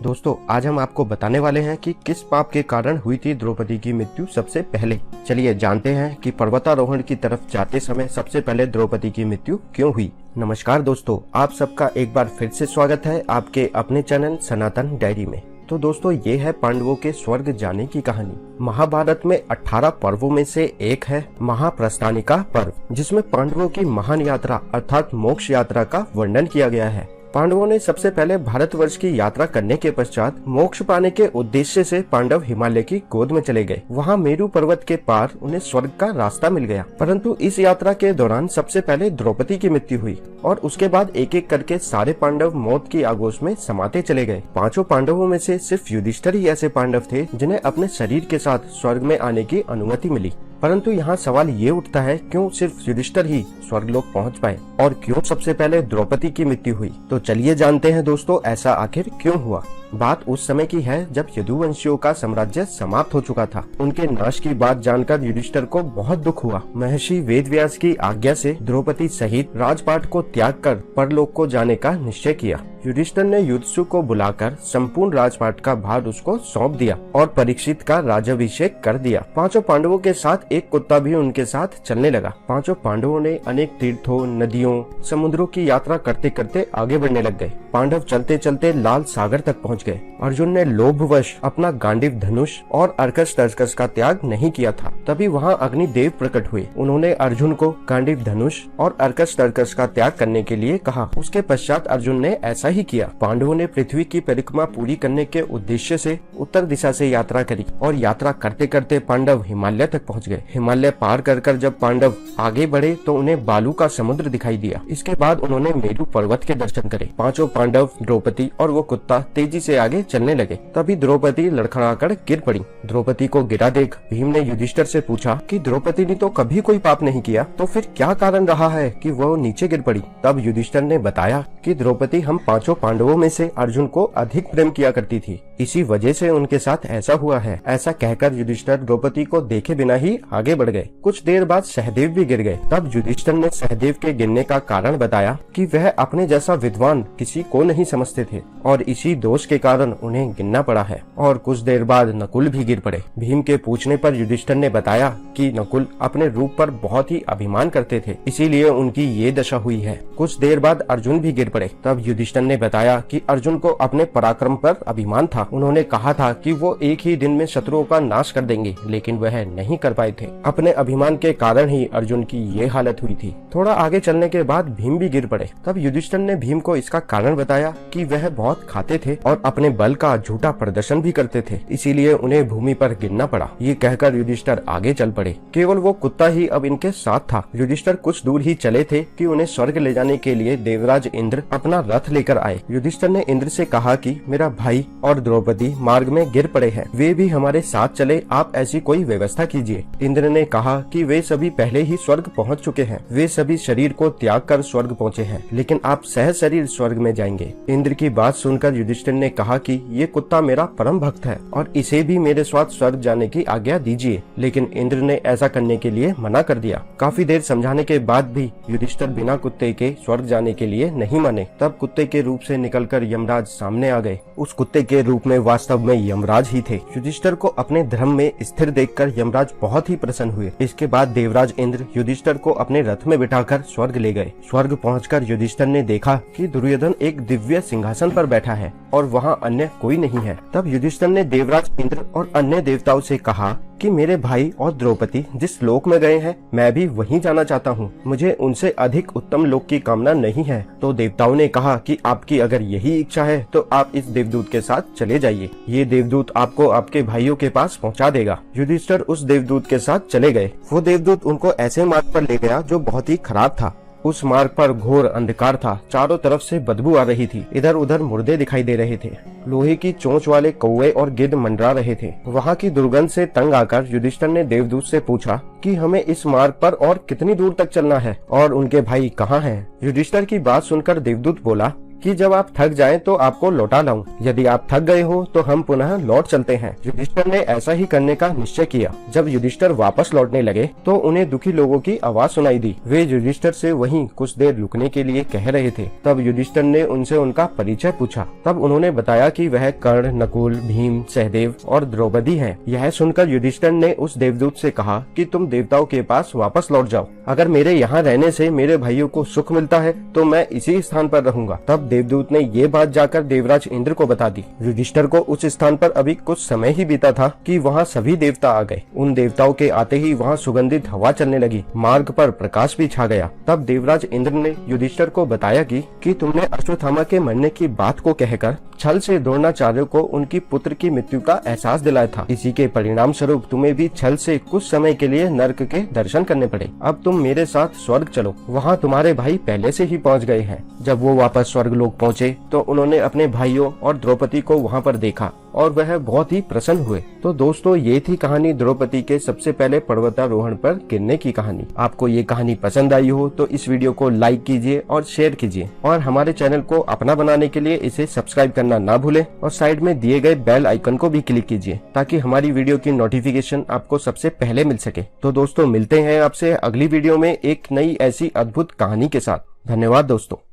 दोस्तों आज हम आपको बताने वाले हैं कि किस पाप के कारण हुई थी द्रौपदी की मृत्यु सबसे पहले। चलिए जानते हैं कि पर्वतारोहण की तरफ जाते समय सबसे पहले द्रौपदी की मृत्यु क्यों हुई। नमस्कार दोस्तों, आप सबका एक बार फिर से स्वागत है आपके अपने चैनल सनातन डायरी में। तो दोस्तों ये है पांडवों के स्वर्ग जाने की कहानी। महाभारत में 18 पर्वों में से एक है महाप्रस्थानिका पर्व, जिसमें पांडवों की महान यात्रा अर्थात मोक्ष यात्रा का वर्णन किया गया है। पांडवों ने सबसे पहले भारतवर्ष की यात्रा करने के पश्चात मोक्ष पाने के उद्देश्य से पांडव हिमालय की गोद में चले गए। वहाँ मेरु पर्वत के पार उन्हें स्वर्ग का रास्ता मिल गया। परंतु इस यात्रा के दौरान सबसे पहले द्रौपदी की मृत्यु हुई और उसके बाद एक एक करके सारे पांडव मौत की आगोश में समाते चले गए। पांचों पांडवों में से सिर्फ युधिष्ठिर ही ऐसे पांडव थे जिन्हें अपने शरीर के साथ स्वर्ग में आने की अनुमति मिली। परंतु यहाँ सवाल ये उठता है, क्यों सिर्फ युधिष्ठिर ही स्वर्गलोक पहुँच पाए और क्यों सबसे पहले द्रौपदी की मृत्यु हुई। तो चलिए जानते हैं दोस्तों ऐसा आखिर क्यों हुआ। बात उस समय की है जब यदुवंशियों का साम्राज्य समाप्त हो चुका था। उनके नाश की बात जानकर युधिष्ठिर को बहुत दुख हुआ। महर्षि वेदव्यास की आज्ञा से द्रौपदी सहित राजपाट को त्याग कर परलोक को जाने का निश्चय किया। युधिष्ठिर ने युधिष्ठिर को बुलाकर संपूर्ण राजपाट का भार उसको सौंप दिया और परीक्षित का राज्याभिषेक कर दिया। पांचों पांडवों के साथ एक कुत्ता भी उनके साथ चलने लगा। पांचों पांडवों ने अनेक तीर्थों, नदियों, समुद्रों की यात्रा करते करते आगे बढ़ने लग गए। पांडव चलते चलते लाल सागर तक पहुँच गए। अर्जुन ने लोभवश अपना गांडीव धनुष और अर्कस तर्कस का त्याग नहीं किया था। तभी वहाँ अग्निदेव प्रकट हुए। उन्होंने अर्जुन को गांडीव धनुष और अर्कस तर्कस का त्याग करने के लिए कहा। उसके पश्चात अर्जुन ने ऐसा ही किया। पांडवों ने पृथ्वी की परिक्रमा पूरी करने के उद्देश्य से उत्तर दिशा से यात्रा करी और यात्रा करते करते पांडव हिमालय तक पहुँच गए। हिमालय पार कर जब पांडव आगे बढ़े तो उन्हें बालू का समुद्र दिखाई दिया। इसके बाद उन्होंने मेरु पर्वत के दर्शन करे। पांचों पांडव, द्रौपदी और वो कुत्ता तेजी से आगे चलने लगे। तभी द्रौपदी लड़खड़ाकर गिर पड़ी। द्रौपदी को गिरा देख भीम ने युधिष्ठिर से पूछा कि द्रौपदी ने तो कभी कोई पाप नहीं किया, तो फिर क्या कारण रहा है कि वो नीचे गिर पड़ी। तब युधिष्ठिर ने बताया कि द्रौपदी हम पांचों पांडवों में से अर्जुन को अधिक प्रेम किया करती थी, इसी वजह से उनके साथ ऐसा हुआ है। ऐसा कहकर युधिष्ठिर द्रौपदी को देखे बिना ही आगे बढ़ गए। कुछ देर बाद सहदेव भी गिर गए। तब युधिष्ठिर ने सहदेव के गिरने का कारण बताया कि वह अपने जैसा विद्वान किसी को नहीं समझते थे और इसी दोष के कारण उन्हें गिरना पड़ा है। और कुछ देर बाद नकुल भी गिर पड़े। भीम के पूछने पर युधिष्ठिर ने बताया कि नकुल अपने रूप पर बहुत ही अभिमान करते थे, इसीलिए उनकी ये दशा हुई है। कुछ देर बाद अर्जुन भी गिर पड़े। तब युधिष्ठिर ने बताया कि अर्जुन को अपने पराक्रम पर अभिमान था। उन्होंने कहा था कि वो एक ही दिन में शत्रुओं का नाश कर देंगे, लेकिन वह नहीं कर पाए थे। अपने अभिमान के कारण ही अर्जुन की ये हालत हुई थी। थोड़ा आगे चलने के बाद भीम भी गिर पड़े। तब युधिष्ठिर ने भीम को इसका कारण बताया कि वह बहुत खाते थे और अपने बल का झूठा प्रदर्शन भी करते थे, इसीलिए उन्हें भूमि पर गिरना पड़ा। ये कहकर युधिष्ठिर आगे चल पड़े। केवल वो कुत्ता ही अब इनके साथ था। युधिष्ठिर कुछ दूर ही चले थे कि उन्हें स्वर्ग ले जाने के लिए देवराज इंद्र अपना रथ लेकर आए। युधिष्ठिर ने इंद्र से कहा कि मेरा भाई और द्रौपदी मार्ग में गिर पड़े हैं, वे भी हमारे साथ चले, आप ऐसी कोई व्यवस्था कीजिए। इंद्र ने कहा कि वे सभी पहले ही स्वर्ग पहुंच चुके हैं, वे सभी शरीर को त्याग कर स्वर्ग पहुंचे हैं, लेकिन आप सहज शरीर स्वर्ग में जाएंगे। इंद्र की बात सुनकर युधिष्ठिर ने कहा कि ये कुत्ता मेरा परम भक्त है और इसे भी मेरे साथ स्वर्ग जाने की आज्ञा दीजिए, लेकिन इंद्र ने ऐसा करने के लिए मना कर दिया। काफी देर समझाने के बाद भी युधिष्ठिर बिना कुत्ते के स्वर्ग जाने के लिए नहीं माने। तब कुत्ते के रूप से निकलकर यमराज सामने आ गए। उस कुत्ते के रूप में वास्तव में यमराज ही थे। युधिष्ठिर को अपने धर्म में स्थिर देखकर यमराज बहुत ही प्रसन्न हुए। इसके बाद देवराज इंद्र युधिष्ठिर को अपने रथ में बिठाकर स्वर्ग ले गए। स्वर्ग पहुंचकर युधिष्ठिर ने देखा कि दुर्योधन एक दिव्य सिंहासन पर बैठा है और वहाँ अन्य कोई नहीं है। तब युधिष्ठिर ने देवराज इंद्र और अन्य देवताओं से कहा कि मेरे भाई और द्रौपदी जिस लोक में गए हैं, मैं भी वहीं जाना चाहता हूँ। मुझे उनसे अधिक उत्तम लोक की कामना नहीं है। तो देवताओं ने कहा कि आपकी अगर यही इच्छा है तो आप इस देवदूत के साथ चले जाइए, ये देवदूत आपको आपके भाइयों के पास पहुँचा देगा। युधिष्ठिर उस देवदूत के साथ चले गए। वो देवदूत उनको ऐसे मार्ग पर ले गया जो बहुत ही खराब था। उस मार्ग पर घोर अंधकार था। चारों तरफ से बदबू आ रही थी। इधर उधर मुर्दे दिखाई दे रहे थे। लोहे की चोंच वाले कौवे और गिद्ध मंडरा रहे थे। वहाँ की दुर्गंध से तंग आकर युधिष्ठिर ने देवदूत से पूछा कि हमें इस मार्ग पर और कितनी दूर तक चलना है और उनके भाई कहाँ हैं। युधिष्ठिर की बात सुनकर देवदूत बोला कि जब आप थक जाएं तो आपको लौटा लाऊं। यदि आप थक गए हो तो हम पुनः लौट चलते हैं। युधिष्ठिर ने ऐसा ही करने का निश्चय किया। जब युधिष्ठिर वापस लौटने लगे तो उन्हें दुखी लोगों की आवाज सुनाई दी। वे युधिष्ठिर से वहीं कुछ देर रुकने के लिए कह रहे थे। तब युधिष्ठिर ने उनसे उनका परिचय पूछा। तब उन्होंने बताया कि वह कर्ण, नकुल, भीम, सहदेव और द्रौपदी हैं। यह सुनकर युधिष्ठिर ने उस देवदूत से कहा कि तुम देवताओं के पास वापस लौट जाओ। अगर मेरे यहाँ रहने से मेरे भाइयों को सुख मिलता है तो मैं इसी स्थान पर रहूंगा। तब देवदूत ने ये बात जाकर देवराज इंद्र को बता दी। युधिष्ठिर को उस स्थान पर अभी कुछ समय ही बीता था कि वहाँ सभी देवता आ गए। उन देवताओं के आते ही वहाँ सुगंधित हवा चलने लगी। मार्ग पर प्रकाश भी छा गया। तब देवराज इंद्र ने युधिष्ठिर को बताया कि तुमने अश्वत्थामा के मरने की बात को कहकर छल से द्रोणाचार्य को उनकी पुत्र की मृत्यु का एहसास दिलाया था। इसी के परिणाम स्वरूप तुम्हें भी छल से कुछ समय के लिए नर्क के दर्शन करने पड़े। अब तुम मेरे साथ स्वर्ग चलो, वहाँ तुम्हारे भाई पहले से ही पहुँच गए हैं। जब वो वापस स्वर्ग लोक पहुँचे तो उन्होंने अपने भाइयों और द्रौपदी को वहाँ पर देखा और वह बहुत ही प्रसन्न हुए। तो दोस्तों, ये थी कहानी द्रौपदी के सबसे पहले पर्वतारोहण पर गिरने की कहानी। आपको ये कहानी पसंद आई हो तो इस वीडियो को लाइक कीजिए और शेयर कीजिए, और हमारे चैनल को अपना बनाने के लिए इसे सब्सक्राइब करना ना भूलें, और साइड में दिए गए बेल आइकन को भी क्लिक कीजिए ताकि हमारी वीडियो की नोटिफिकेशन आपको सबसे पहले मिल सके। तो दोस्तों, मिलते हैं आपसे अगली वीडियो में एक नई ऐसी अद्भुत कहानी के साथ। धन्यवाद दोस्तों।